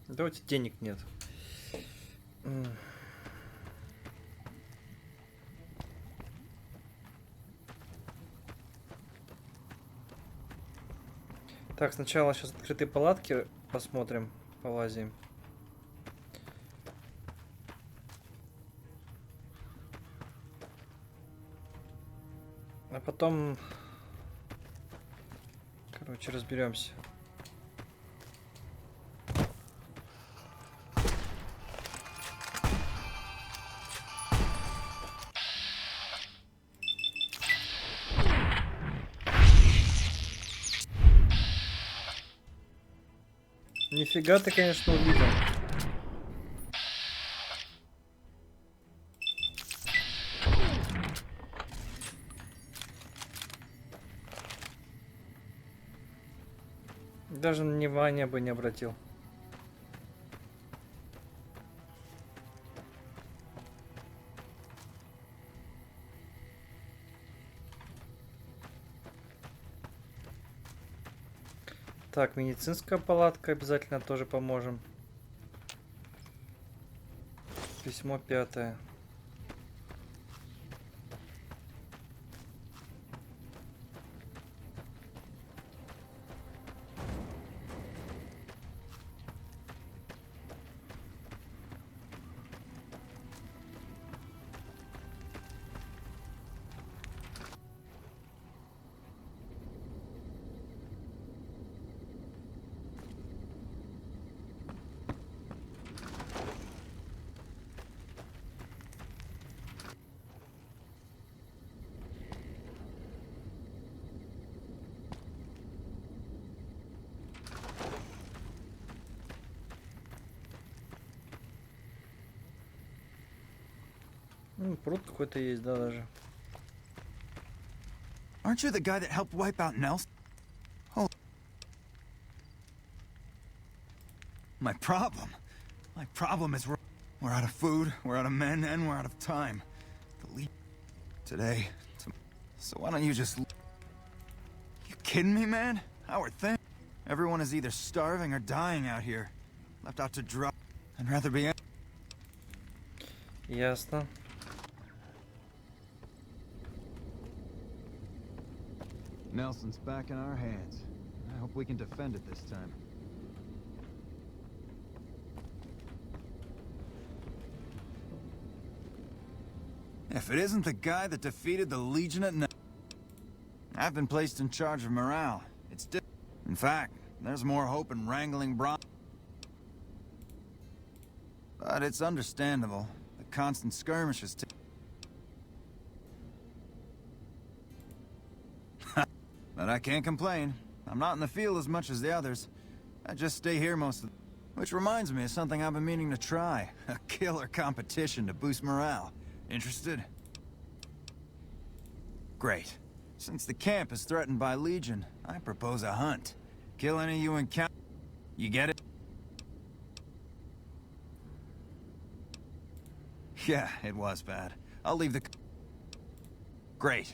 Давайте, денег нет. Так, сначала сейчас открытые палатки посмотрим, полазим. А потом, короче, разберемся. Нифига ты, конечно, увидел. Даже на внимания бы не обратил. Так, медицинская палатка обязательно тоже поможем. Письмо 5. Пруд какой-то есть, да, даже. Aren't you the guy that helped wipe out Nelson? Oh. My problem is we're out of food, we're out of men, and we're out of time. Today. So why don't you just... You kidding me, man? How are things? Everyone is either starving or dying out here. Left out to dry. I'd rather be... Ясно. Nelson's back in our hands. I hope we can defend it this time. If it isn't the guy that defeated the Legion at night, I've been placed in charge of morale. In fact, there's more hope in wrangling but it's understandable. The constant skirmishes But I can't complain. I'm not in the field as much as the others. I just stay here most of the... Which reminds me of something I've been meaning to try. A killer competition to boost morale. Interested? Great. Since the camp is threatened by Legion, I propose a hunt. Kill any you encounter. You get it? Yeah, it was bad. I'll leave the... Great.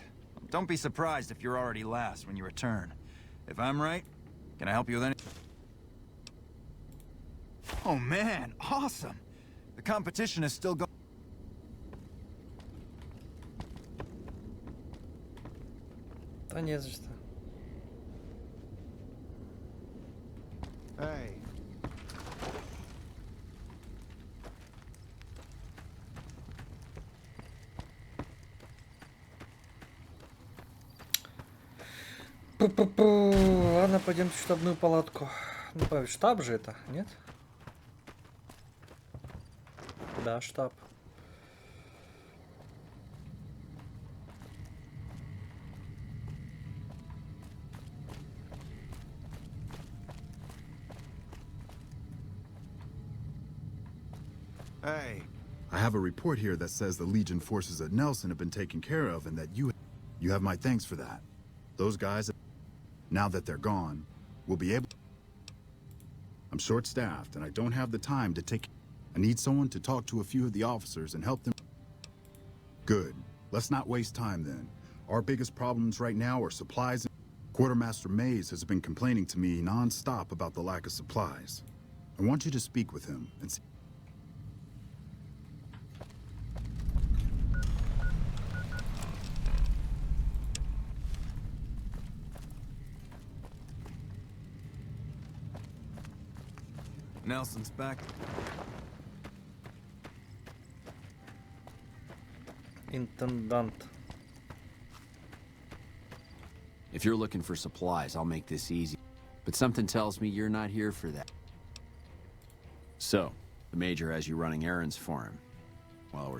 Don't be surprised if you're already last when you return. If I'm right, can I help you with any... Oh man, awesome! The competition is still going... Да не за что. Hey. Ладно, пойдем в штабную палатку. Ну, штаб же это, нет? Да, штаб. Hey. I have a report here that says the Legion forces at Nelson have been taken care of and that you have my thanks for that. Those guys, now that they're gone, will be able... I'm short-staffed and I don't have the time to take... I need someone to talk to a few of the officers and help them... Good. Let's not waste time then. Our biggest problems right now are supplies. Quartermaster Mays has been complaining to me non-stop about the lack of supplies. I want you to speak with him and see. Nelson's back. Интендант. If you're looking for supplies, I'll make this easy. But something tells me you're not here for that. So, the Major has you running errands for him. Well,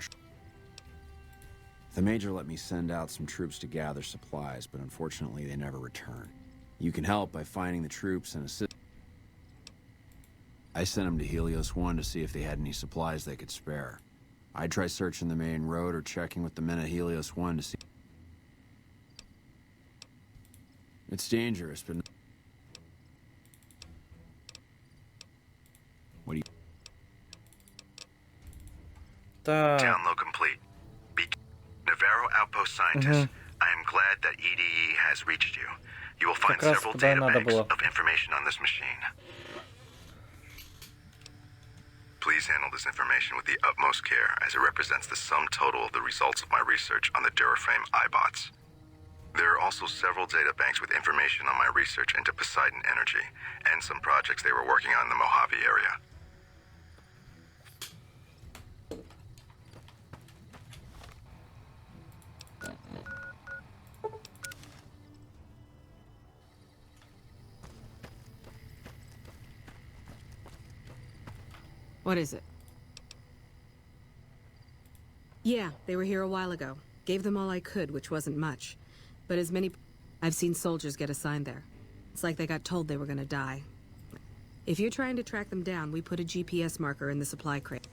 the Major let me send out some troops to gather supplies, but unfortunately they never return. You can help by finding the troops and assist. I sent them to Helios 1 to see if they had any supplies they could spare. I'd try searching the main road or checking with the men at Helios 1 to see. It's dangerous, but... What do you... Так, Download complete. Navarro Outpost Scientist, I am glad that EDE has reached you. You will find Как раз several куда и надо databanks было. of information on this machine. Please handle this information with the utmost care, as it represents the sum total of the results of my research on the Duraframe iBots. There are also several databanks with information on my research into Poseidon Energy, and some projects they were working on in the Mojave area. What is it? Yeah, they were here a while ago. Gave them all I could, which wasn't much. But as many... I've seen soldiers get assigned there. It's like they got told they were gonna die. If you're trying to track them down, we put a GPS marker in the supply crate.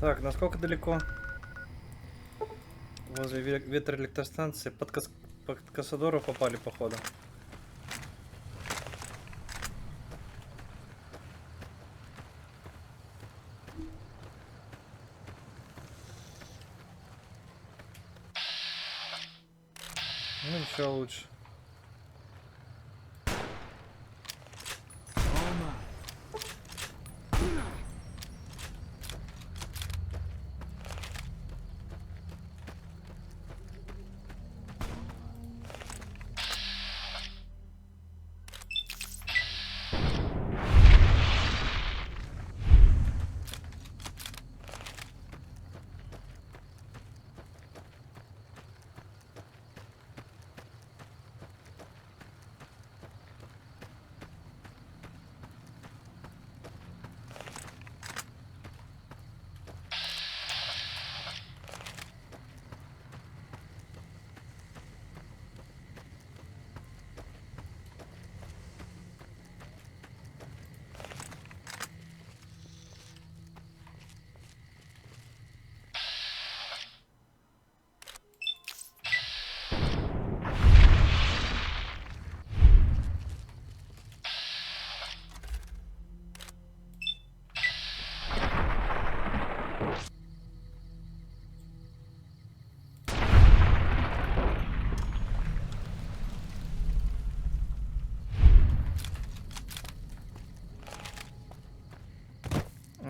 так, насколько далеко? Возле ветроэлектростанции. Под Касадоров попали, походу. Ну, еще лучше.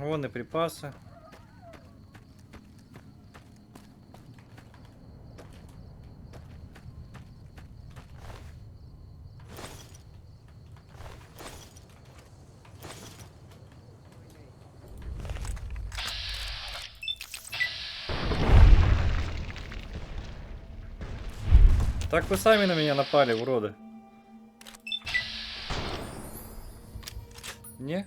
Вон и припасы. Так вы сами на меня напали, уроды. Не?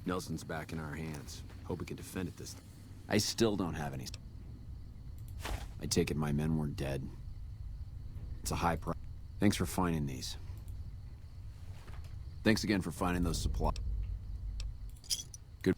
Nelson's back in our hands. Hope we can defend it this time. I still don't have any. I take it my men weren't dead. It's a high price. Thanks for finding these. Thanks again for finding those supplies. Good.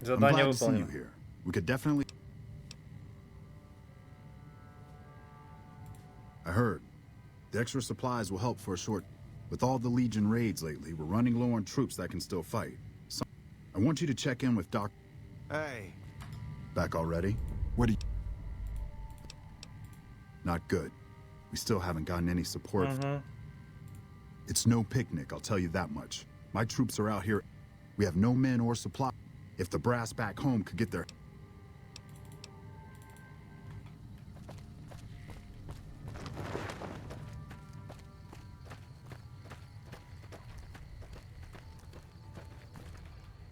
I'm Задание glad to see you выполнено. here. We could definitely... I heard. The extra supplies will help for a short... With all the Legion raids lately, we're running low on troops that can still fight. So, I want you to check in with Doc... Hey, Back already? What do you... Not good. We still haven't gotten any support. It's no picnic, I'll tell you that much. My troops are out here. We have no men or supply. If the brass back home could get their...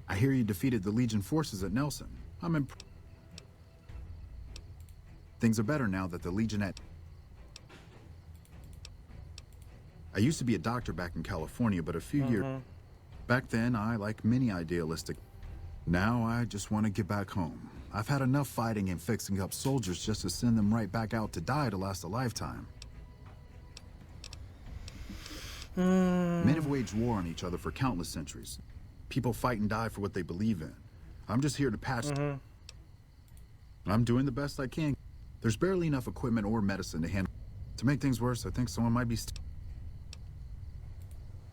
I hear you defeated the Legion forces at Nelson. I'm impressed. Things are better now that the Legion at... I used to be a doctor back in California, but a few years... Back then, I, like many idealistic... Now, I just want to get back home. I've had enough fighting and fixing up soldiers just to send them right back out to die to last a lifetime. Men have waged war on each other for countless centuries. People fight and die for what they believe in. I'm just here to patch... I'm doing the best I can. There's barely enough equipment or medicine to handle... To make things worse, I think someone might be...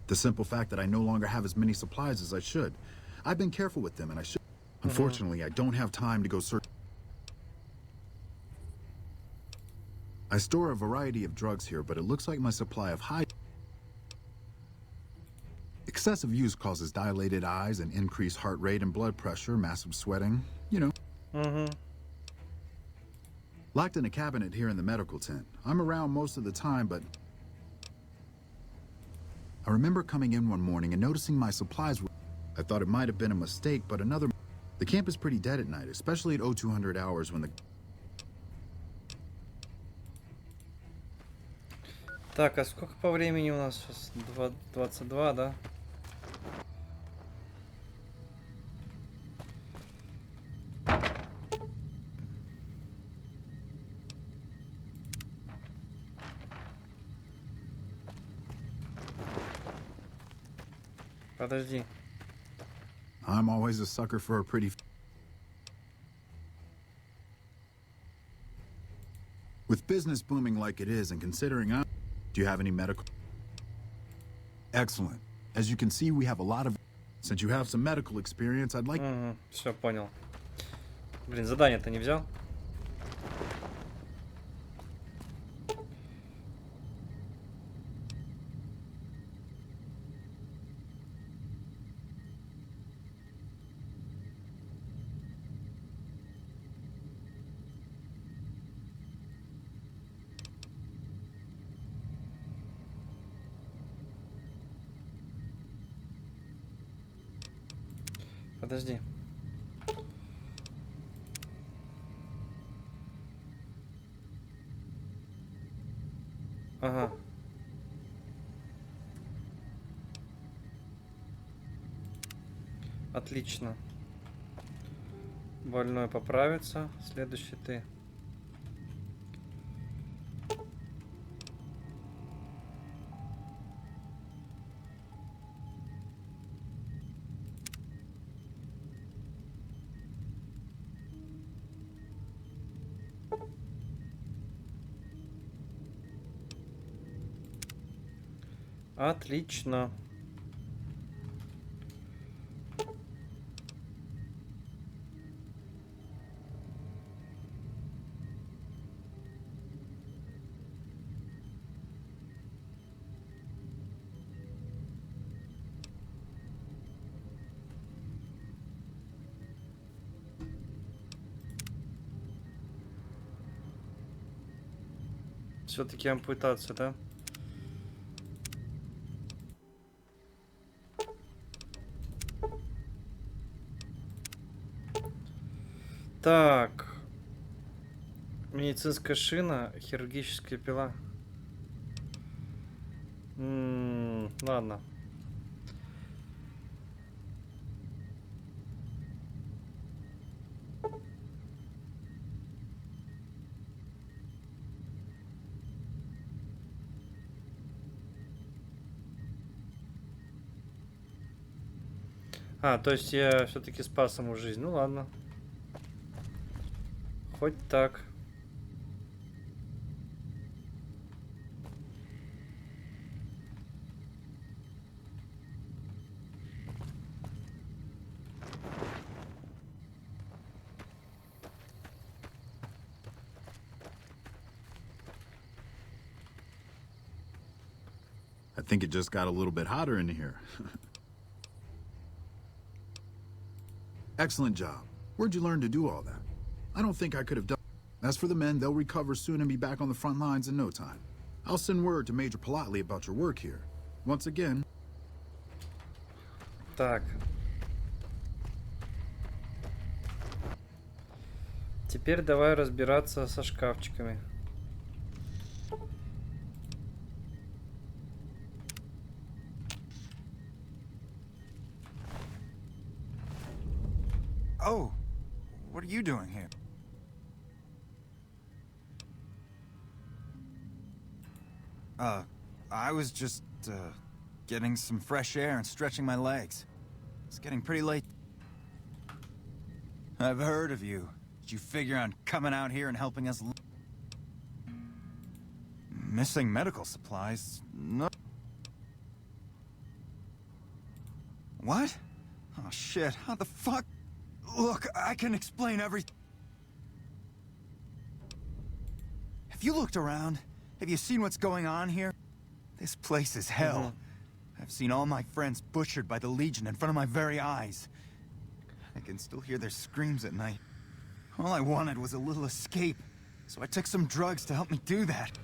The simple fact that I no longer have as many supplies as I should. I've been careful with them, and I should... Unfortunately, I don't have time to go search... I store a variety of drugs here, but it looks like my supply of high... Excessive use causes dilated eyes and increased heart rate and blood pressure, massive sweating, you know. Locked in a cabinet here in the medical tent. I'm around most of the time, but... I remember coming in one morning and noticing my supplies were... I thought it might have been a mistake, but another... The camp is pretty dead at night, especially at 0200 hours when the... Так, а сколько по времени у нас сейчас? 22, да? Подожди. I'm always a sucker for a pretty... With business booming like it is, and considering I'm... Do you have any medical... Excellent. As you can see, we have a lot of... Since you have some medical experience, I'd like... Все, понял. Блин, задание-то не взял? Подожди. Ага. Отлично. Больной поправится. Следующий ты. Отлично. Все-таки ампутация, да? Так. Медицинская шина, хирургическая пила. Ладно. А, то есть я все-таки спас ему жизнь. Ну ладно. Хоть так. I think it just got a little bit hotter in here. Excellent job. Where'd you learn to do all that? I don't think I could have done. As for the men, they'll recover soon and be back on the front lines in no time. I'll send word to Major Polatli about your work here. Once again. Так. Теперь давай разбираться со шкафчиками. Oh, what are you doing here? I was just, getting some fresh air and stretching my legs. It's getting pretty late. I've heard of you. Did you figure on coming out here and helping us? Missing medical supplies? No. What? Oh shit, how the fuck? Look, I can explain everything. Have you looked around? Have you seen what's going on here? This place is hell. I've seen all my friends butchered by the Legion in front of my very eyes. I can still hear their screams at night. All I wanted was a little escape, so I took some drugs to help me do that.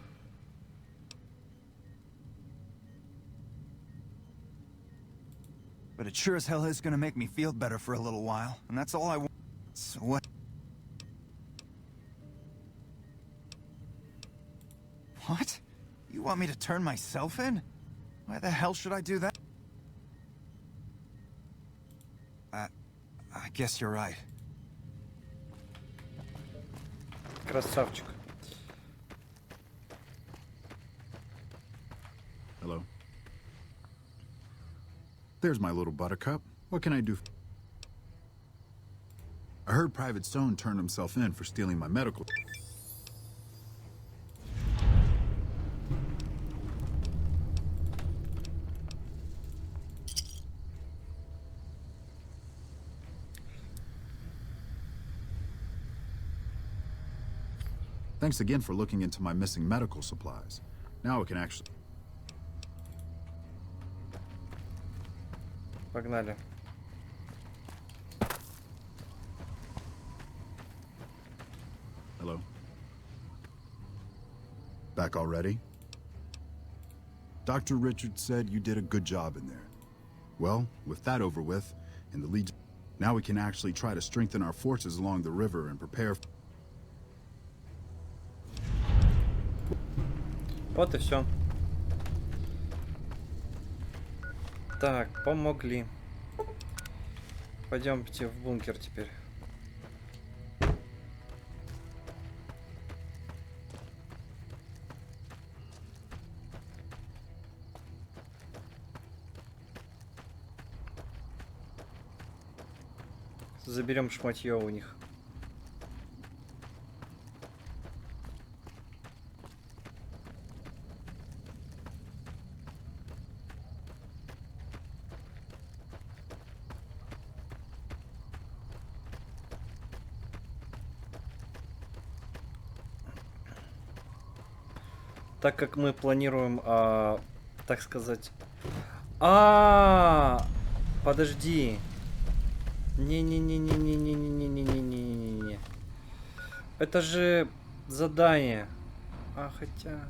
But it sure as hell is gonna make me feel better for a little while, and that's all I want. So what? What? You want me to turn myself in? Why the hell should I do that? I guess you're right. Красавчик. Hello. There's my little buttercup. What can I do? I heard Private Stone turned himself in for stealing my medical. Thanks again for looking into my missing medical supplies. Now we can actually... Погнали. Hello. Back already? Dr. Richards said you did a good job in there. Well, with that over with, and the Legion... Now we can actually try to strengthen our forces along the river and prepare... Вот и все. Так, помогли. Пойдемте в бункер теперь. Заберем шматье у них. Так как мы планируем, так сказать... Подожди. Не-не-не-не-не-не-не-не-не-не-не-не. Это же задание. Хотя...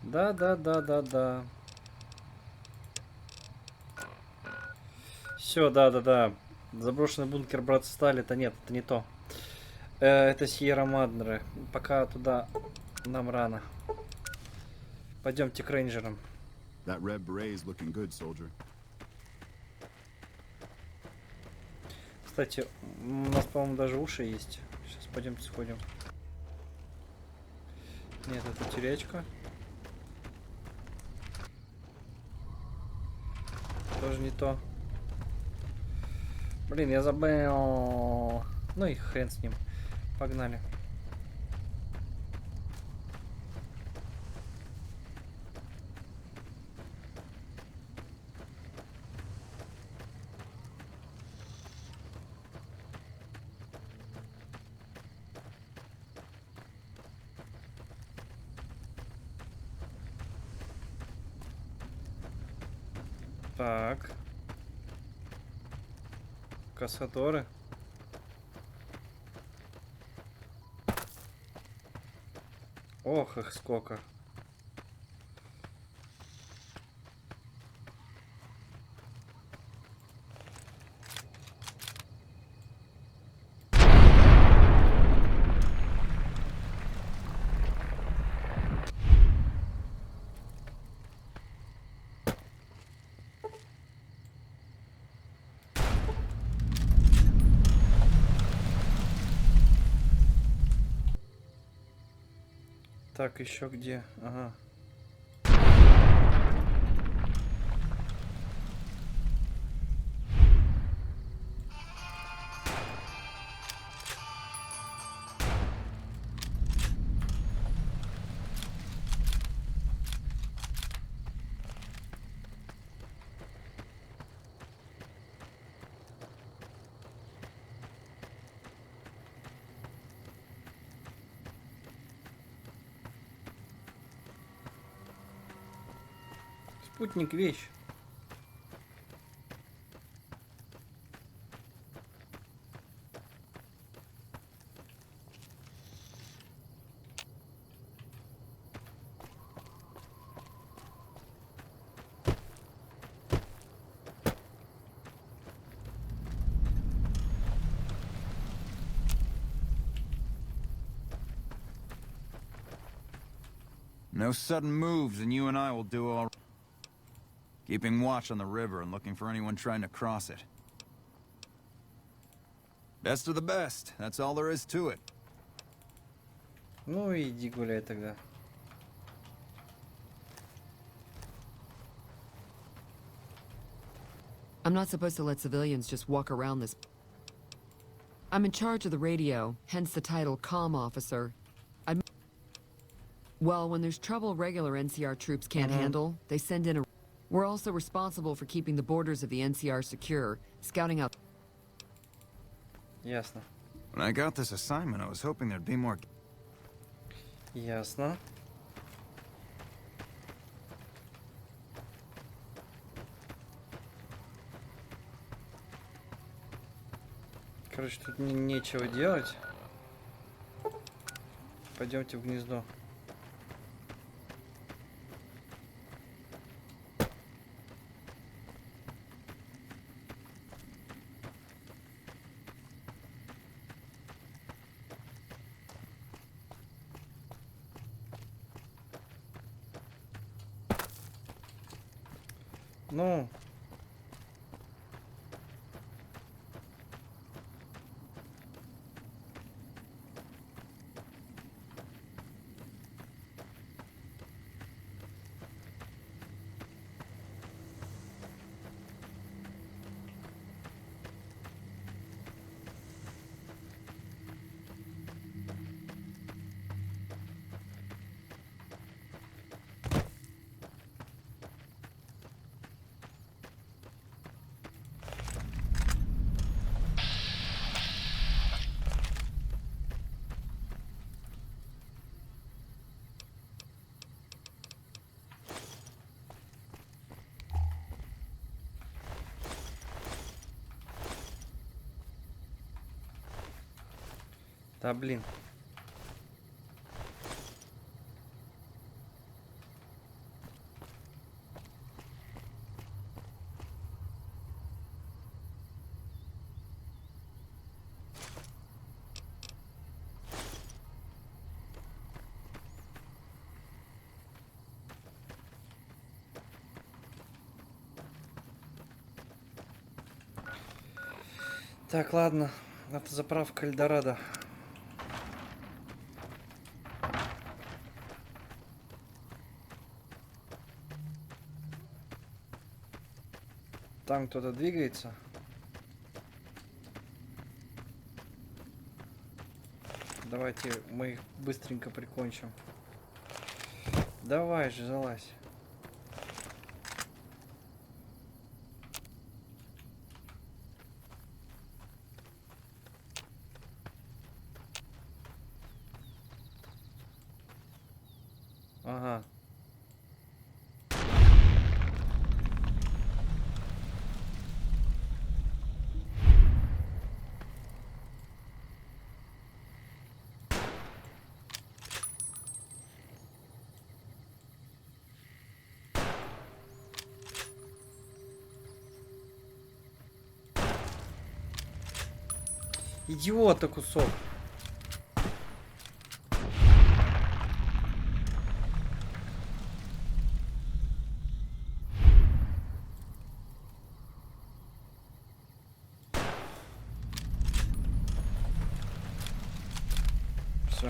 Да. Все, да. Заброшенный бункер брат Стали, это нет, это не то. Это Сьерра Маднеры. Пока туда нам рано. Пойдемте к рейнджерам. That red beret is looking good, soldier. Кстати, у нас, по-моему, даже уши есть. Сейчас пойдемте сходим. Нет, это телечка. Тоже не то. Блин, я забыл. Ну и хрен с ним. Погнали. Так. Касадоры. Ох, их сколько. Так, еще где? Ага. Спутник вещь. No sudden moves, and you and I will do all right. Keeping watch on the river and looking for anyone trying to cross it. Best of the best. That's all there is to it. Ну иди гуляй тогда. I'm not supposed to let civilians just walk around this. I'm in charge of the radio, hence the title comm officer. Well, when there's trouble regular NCR troops can't handle, they send in a... We're also responsible for keeping the borders of the NCR secure, scouting out... Ясно. When I got this assignment, I was hoping there'd be more... Ясно. Короче, тут нечего делать. Пойдемте в гнездо. Ну. Да блин. Так, ладно. Автозаправка Эльдорадо. Там кто-то двигается. Давайте мы их быстренько прикончим. Давай же, залазь. Ага. Идиота кусок. Все.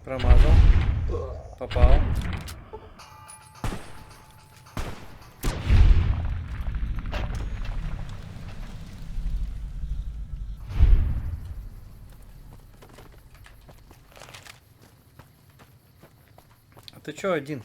Промазал. Попал. А ты чё один?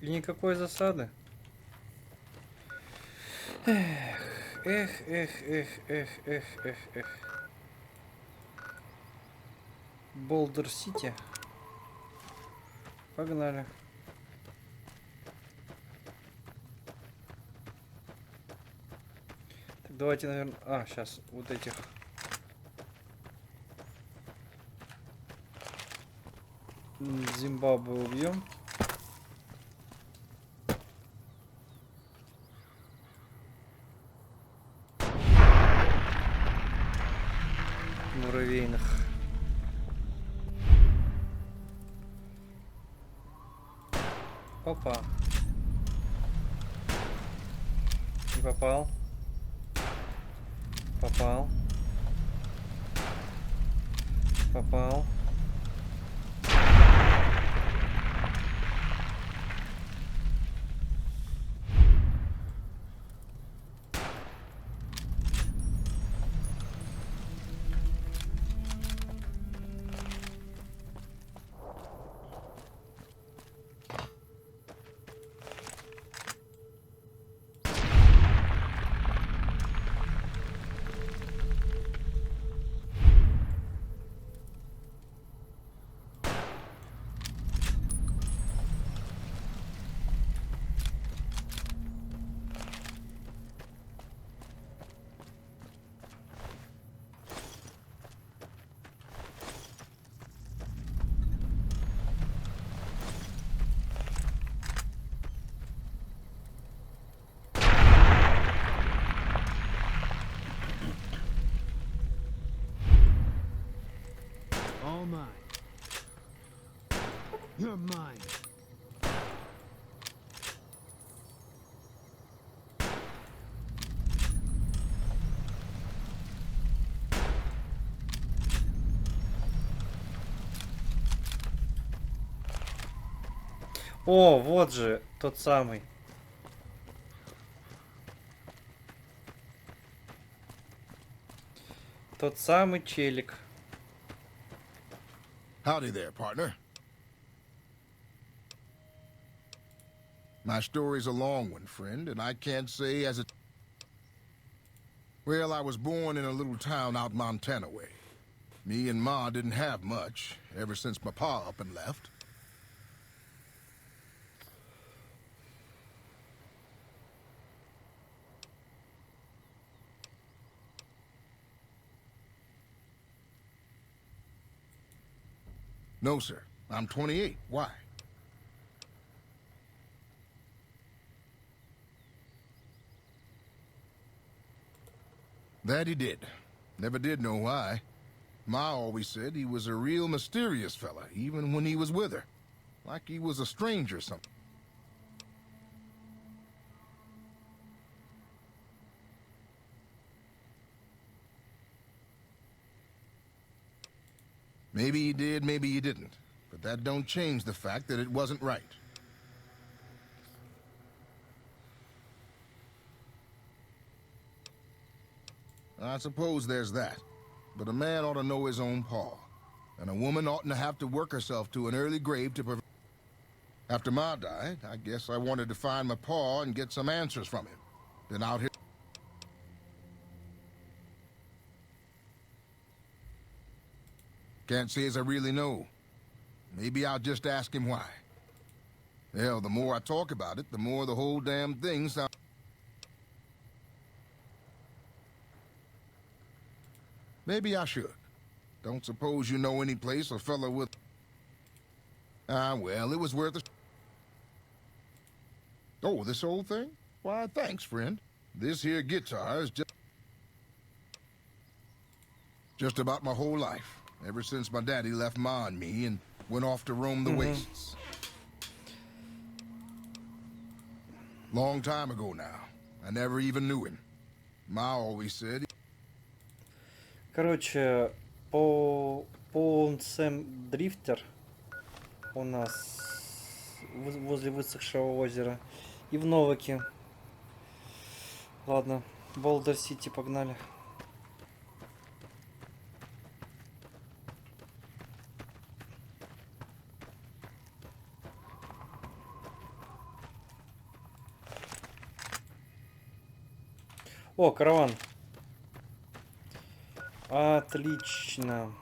И никакой засады. Эх. Боулдер-Сити. Погнали. Так, давайте, наверное... А, сейчас вот этих... Зимбабве убьем. Муравейных. Опа. Не попал. Попал. Попал. mine. You're mine. О, вот же тот самый. Тот самый челик. Howdy there, partner. My story's a long one, friend, and I can't say as it... Well, I was born in a little town out Montana way. Me and Ma didn't have much, ever since my pa up and left. No, sir. I'm 28. Why? That he did. Never did know why. Ma always said he was a real mysterious fella, even when he was with her. Like he was a stranger or something. Maybe he did, maybe he didn't. But that don't change the fact that it wasn't right. I suppose there's that. But a man ought to know his own paw. And a woman oughtn't to have to work herself to an early grave to prevent... After Ma died, I guess I wanted to find my paw and get some answers from him. Been out here... Can't say as I really know. Maybe I'll just ask him why. Hell, the more I talk about it, the more the whole damn thing sounds... Maybe I should. Don't suppose you know any place a fella with... Ah, well, it was worth a... Oh, this old thing? Why, thanks, friend. This here guitar is just about my whole life. Ever since my daddy left Ma and me and went off to roam the wastes. Long time ago now. I never even knew him. Ma always said... Короче, по Лоунсем дрифтер у нас возле Высохшего озера и в Новаке. Ладно, Боулдер-Сити погнали. О, караван. Отлично.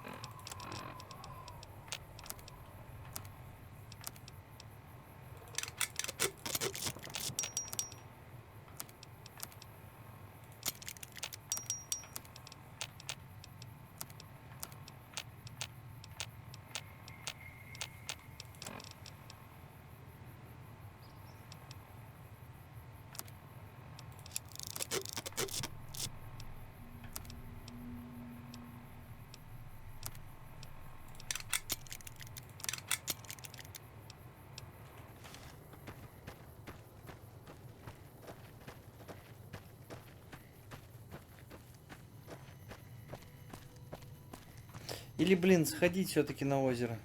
Или, блин, сходить все-таки на озеро.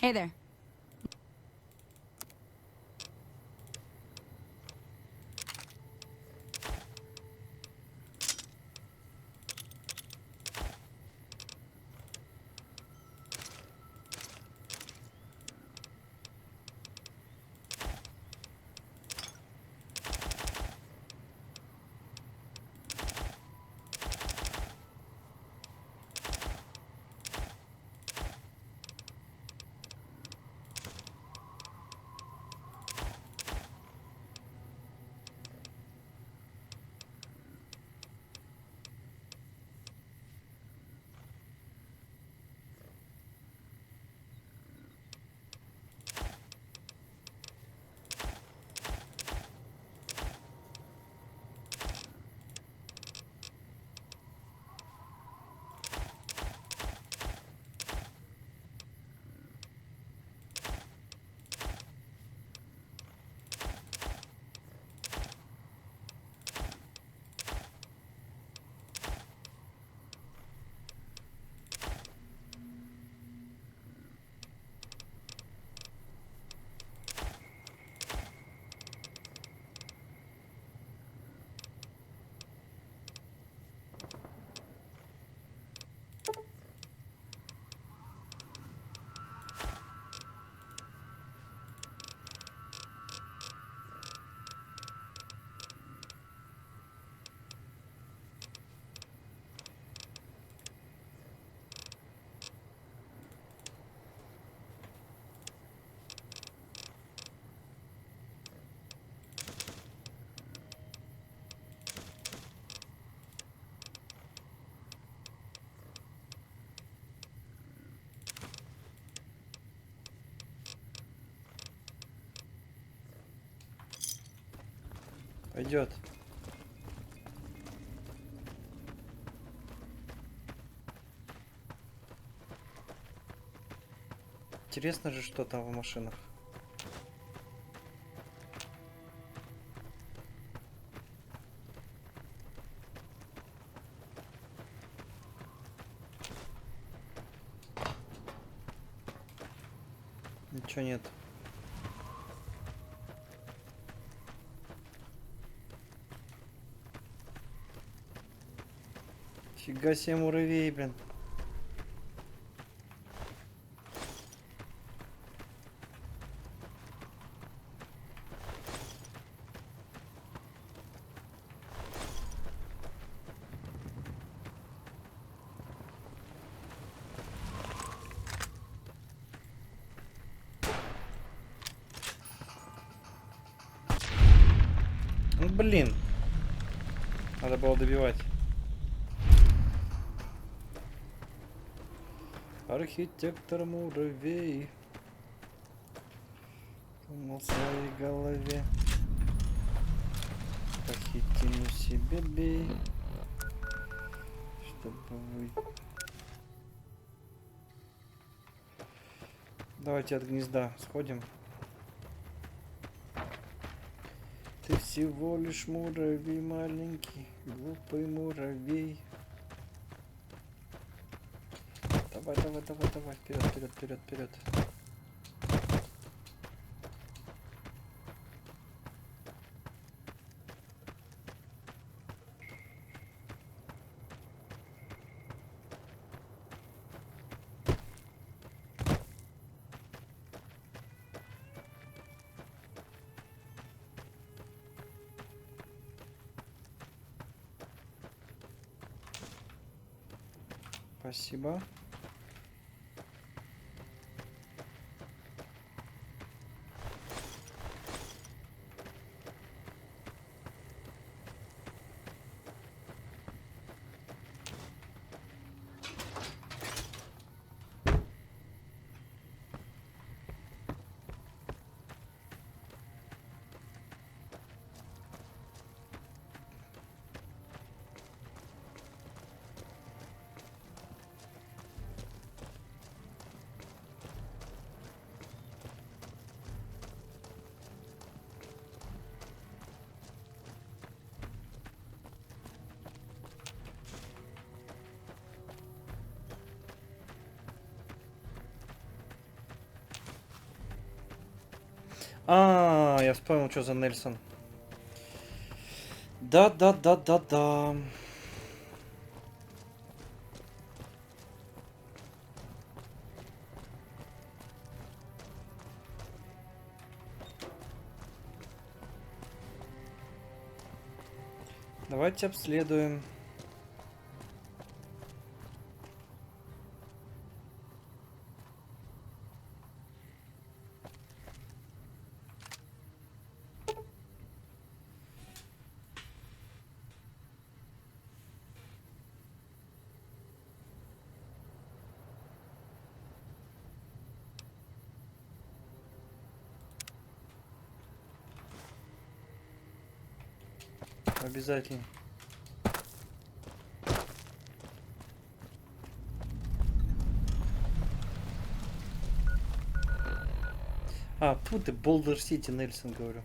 Hey there. Пойдет. Интересно же, что там в машинах. Ничего нет. Фига себе муравей, блин. Ну блин. Надо было добивать. Архитектор муравей. Думал в своей голове. Похитину себе бей. Чтобы вы... Давайте от гнезда сходим. Ты всего лишь муравей маленький, глупый муравей. Давай, давай, давай, давай, вперед, вперед, вперед, вперед. Спасибо. А, я вспомнил, что за Нельсон. Да. Давайте обследуем. Обязательно. А, фу ты, Боулдер-Сити, Нельсон, говорю.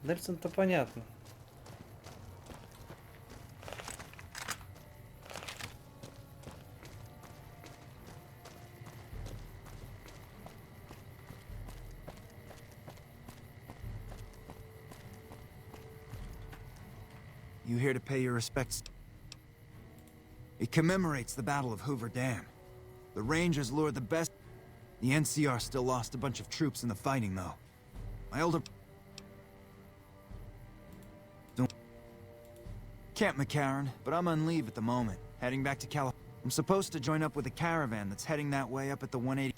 Нельсон-то понятно. You here to pay your respects? It commemorates the Battle of Hoover Dam. The Rangers lured the best. The NCR still lost a bunch of troops in the fighting, though. My older... Camp McCarran, but I'm on leave at the moment, heading back to California. I'm supposed to join up with a caravan that's heading that way up at the 180...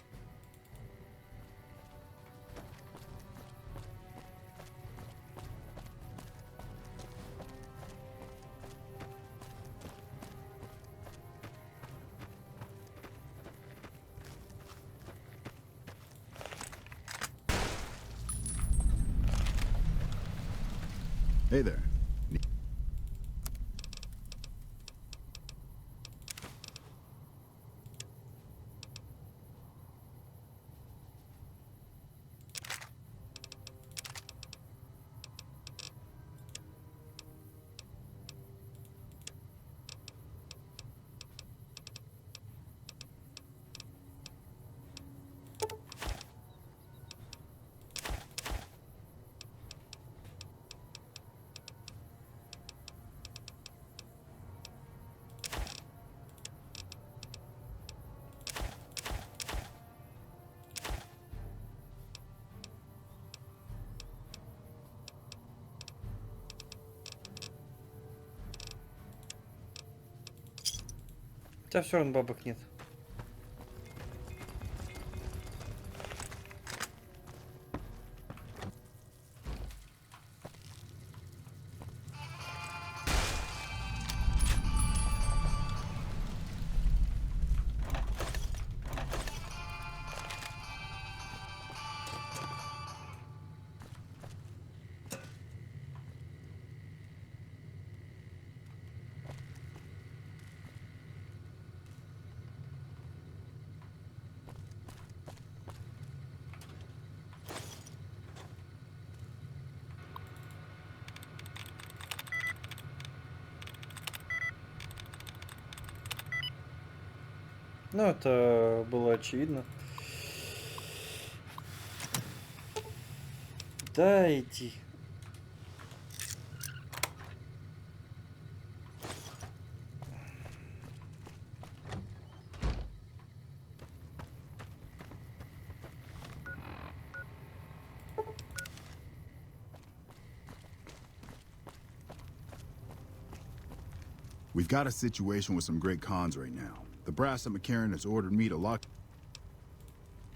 Hey there. У тебя все равно бабок нет. Ну, это было очевидно. Да, иди. We've got a situation with some great cons right now. The brass at McCarran has ordered me to lock...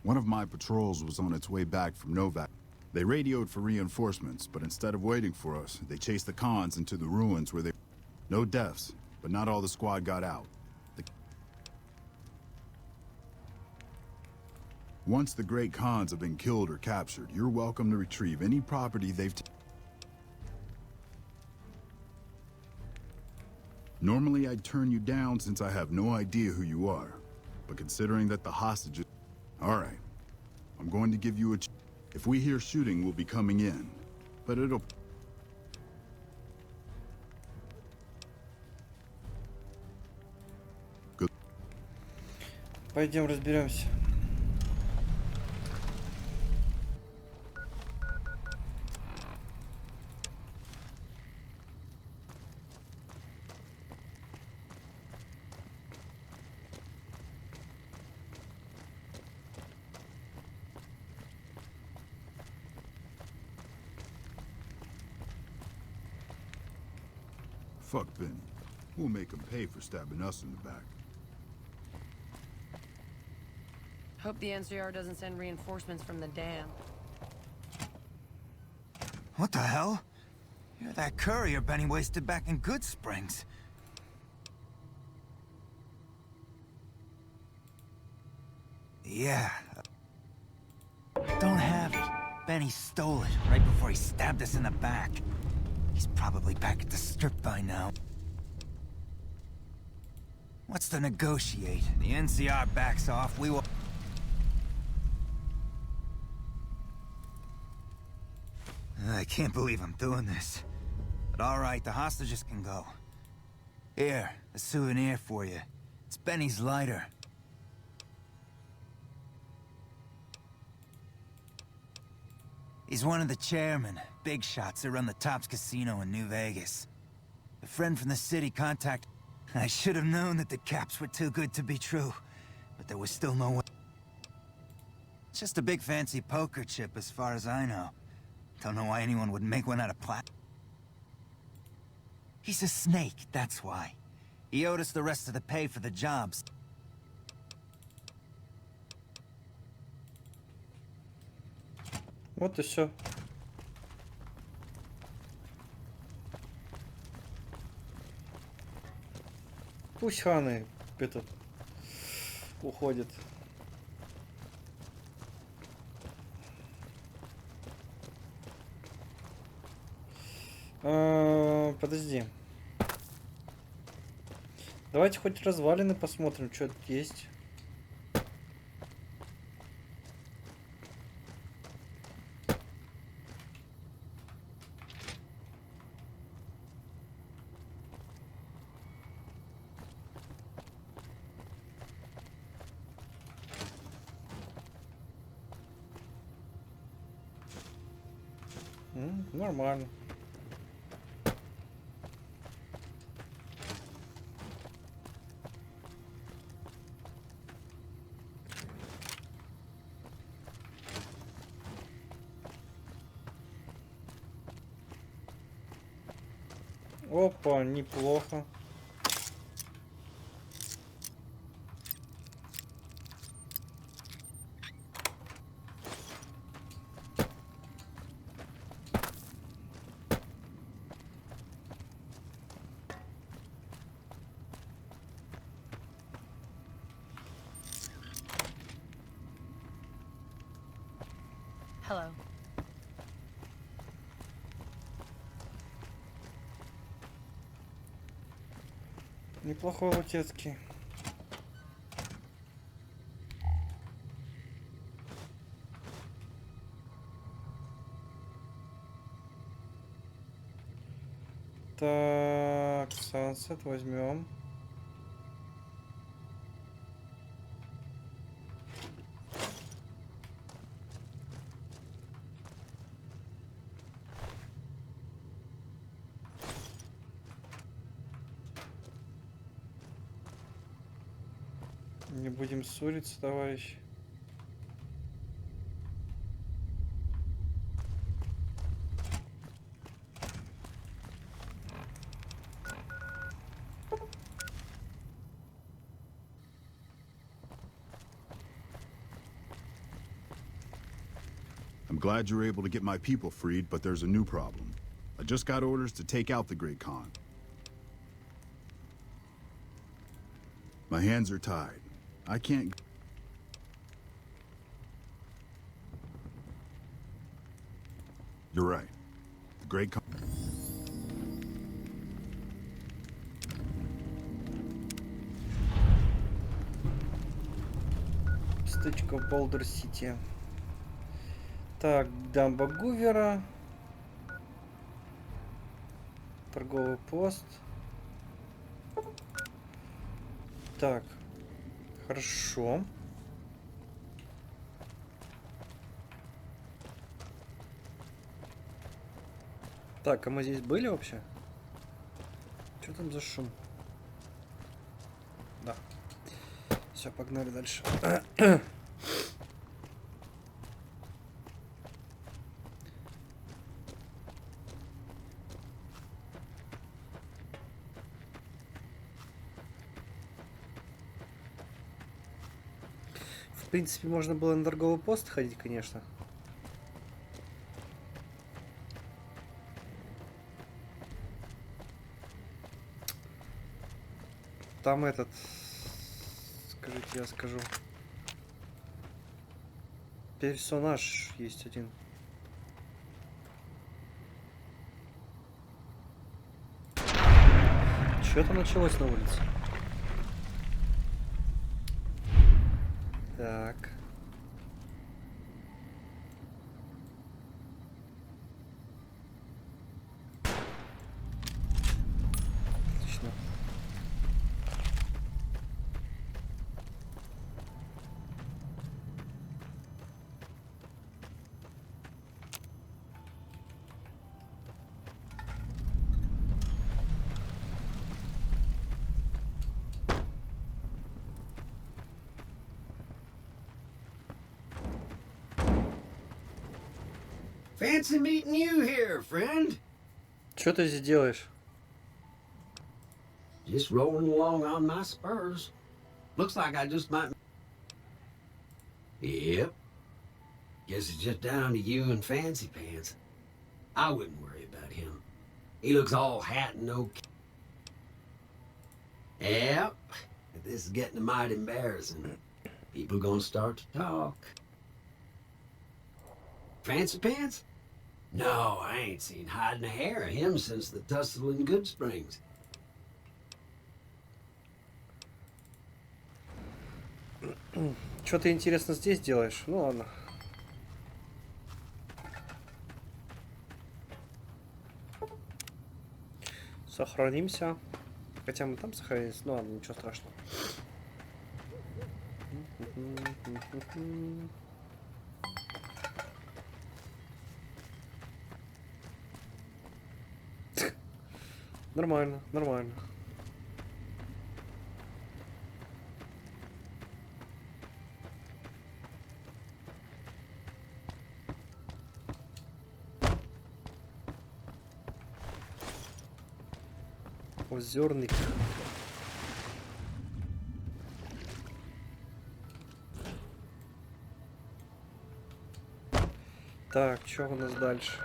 One of my patrols was on its way back from Novak. They radioed for reinforcements, but instead of waiting for us, they chased the cons into the ruins where they... No deaths, but not all the squad got out. Once the great cons have been killed or captured, you're welcome to retrieve any property they've Normally I'd turn you down since I have no idea who you are. But considering that the hostages... Alright. I'm going to give you a... If we hear shooting, we'll be coming in. But it'll... Good. Пойдем разберемся. Fuck Benny. We'll make him pay for stabbing us in the back. Hope the NCR doesn't send reinforcements from the dam. What the hell? You're that courier Benny wasted back in Good Springs. Yeah. Don't have it. Benny stole it right before he stabbed us in the back. He's probably back at the strip by now. What's to negotiate? The NCR backs off, we will... I can't believe I'm doing this. But alright, the hostages can go. Here, a souvenir for you. It's Benny's lighter. He's one of the chairmen, big shots that run the Tops Casino in New Vegas. A friend from the city contacted... I should have known that the caps were too good to be true, but there was still no way. It's just a big fancy poker chip as far as I know. Don't know why anyone would make one out of plat. He's a snake, that's why. He owed us the rest of the pay for the jobs. Вот и все. Пусть ханы этот уходит. Подожди. Давайте хоть развалины посмотрим, что тут есть. Нормально. Опа, неплохо. Hello. Неплохой лутецкий. Так, сансет возьмем. Не будем ссориться, товарищ. I'm glad you were able to get my people freed, but there's a new problem. I just got orders to take out the Great Khan. My hands are tied. I can't... You're right. The Great Khan... Стычка в Боулдер-Сити. Так, дамба Гувера. Торговый пост. Так, хорошо. Так, а мы здесь были вообще? Что там за шум? Да. Все, погнали дальше. В принципе, можно было на торговый пост ходить, конечно. Там этот... Скажите, я скажу. Персонаж есть один. Что там началось на улице? Так. Отлично. Fancy meeting you here, friend. Что ты здесь делаешь? Just rolling along on my spurs. Looks like I just might... Yep. Guess it's just down to you and Fancy Pants. I wouldn't worry about him. He looks all hat and no... Yep. This is getting mighty embarrassing. People gonna start to talk. Fancy Pants? No, I ain't seen hide and hair of him since the tussle in Good Springs. Что ты, интересно, здесь делаешь? Ну ладно. Сохранимся. Хотя мы там сохранились. Ну ладно, ничего страшного. Нормально, нормально. Озерник. Так, что у нас дальше?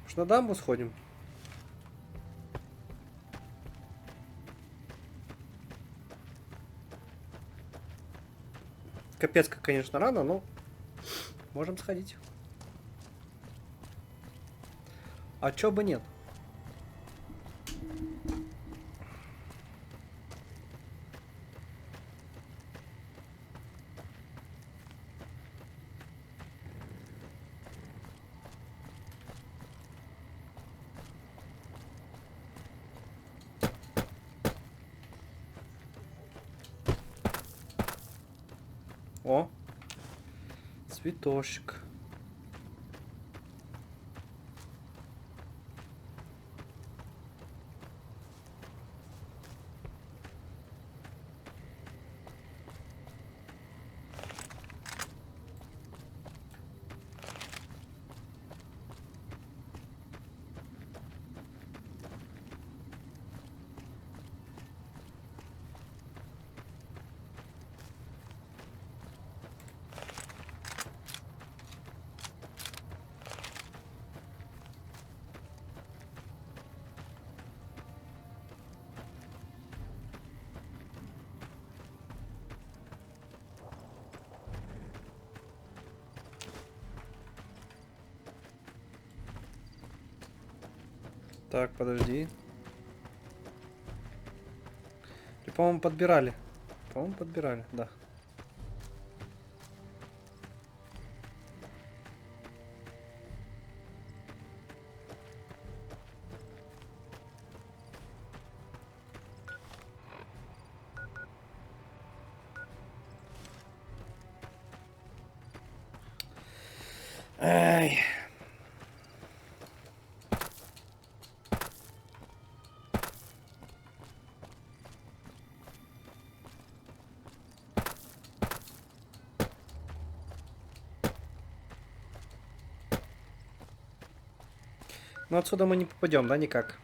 Может, на дамбу сходим? Капец, как, конечно, рано, но можем сходить. А чё бы нет? О, цветочек. Так, подожди. И, по-моему, подбирали. По-моему, подбирали, да. Ай. Но отсюда мы не попадем, да, никак.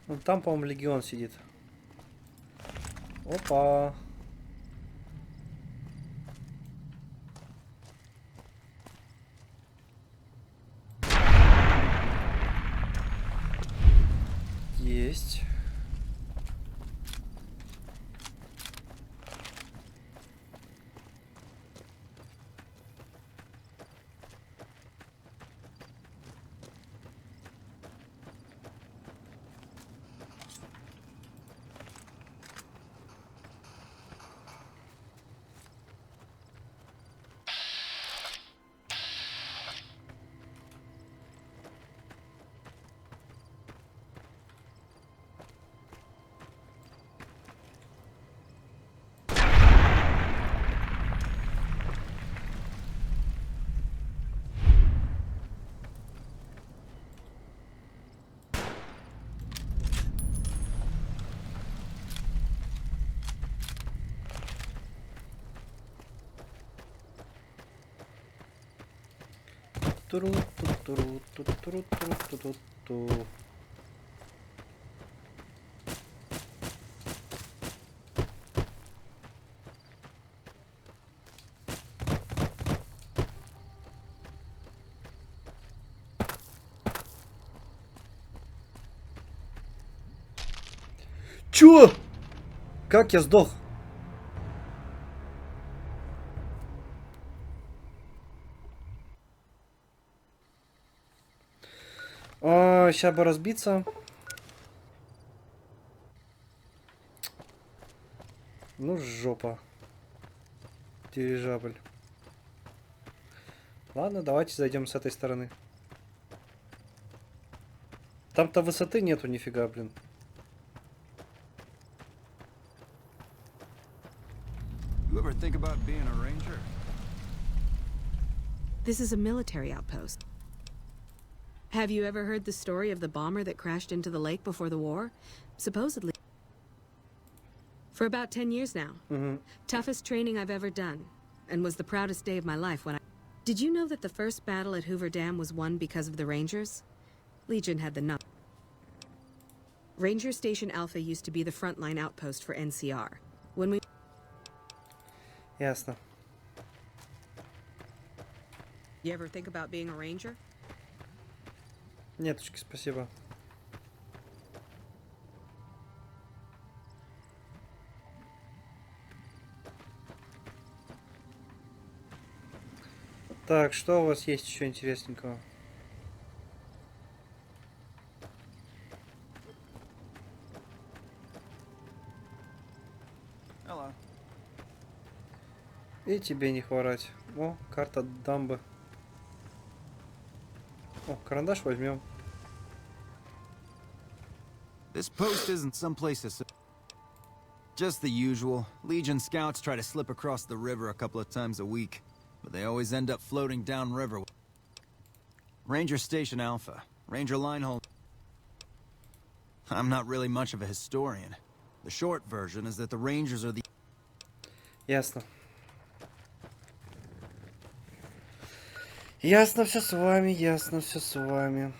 Вон там, по-моему, легион сидит. Опа. Есть. Туру-ту-туру-ту-туру-ту-ту-ту. Чё? Как я сдох? Сейчас бы разбиться. Ну, жопа. Дирижабль. Ладно, давайте зайдем с этой стороны. Там-то высоты нету нифига, блин. You ever think about being a ranger? This is a military outpost. Have you ever heard the story of the bomber that crashed into the lake before the war? Supposedly. For about 10 years now. Toughest training I've ever done. And was the proudest day of my life when I... Did you know that the first battle at Hoover Dam was won because of the Rangers? Legion had the number. Ranger Station Alpha used to be the frontline outpost for NCR. When we... Ясно. You ever think about being a ranger? Неточки, спасибо. Так, что у вас есть еще интересненького? Hello. И тебе не хворать. О, карта дамбы. О, карандаш возьмем. This post isn't someplace to... Just the usual. Legion scouts try to slip across the river a couple of times a week, but they always end up floating downriver. Ranger Station Alpha. Ranger Linehold. I'm not really much of a historian. The short version is that the Rangers are the... Ясно. Ясно все с вами, ясно все с вами.